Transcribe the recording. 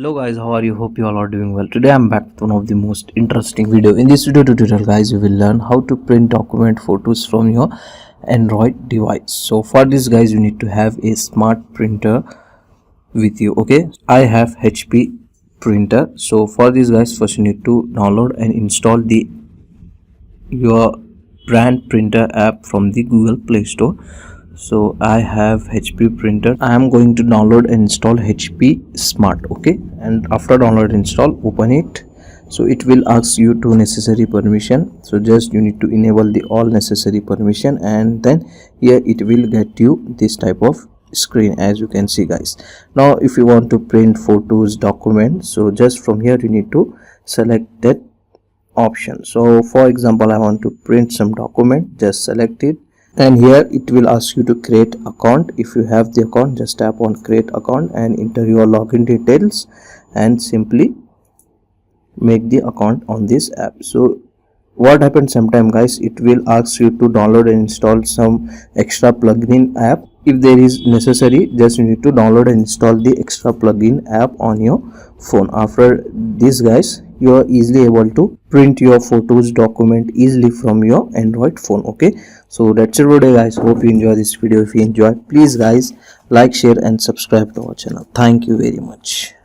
Hello guys, how are you? Hope you all are doing well. Today I'm back with one of the most interesting video. In this video tutorial guys, you will learn how to print document photos from your Android device. So for this guys, you need to have a smart printer with you. Okay, I have HP printer. So for this guys, first you need to download and install the your brand printer app from the Google Play Store. So I have HP printer. I am going to download and install HP Smart. Okay, and after download install, open it. So it will ask you to necessary permission. So just you need to enable the all necessary permission, and then here it will get you this type of screen as you can see guys. Now if you want to print photos, documents, so just from here you need to select that option. So for example, I want to print some document, just select it, and here it will ask you to create account. If you have the account, just tap on create account and enter your login details and simply make the account on this app. So what happens sometime guys, it will ask you to download and install some extra plugin app. If there is necessary, just you need to download and install the extra plugin app on your phone. After this guys, you are easily able to print your photos, document easily from your Android phone. Okay, so that's it for today guys. Hope you enjoy this video. If you enjoy, please guys like, share and subscribe to our channel. Thank you very much.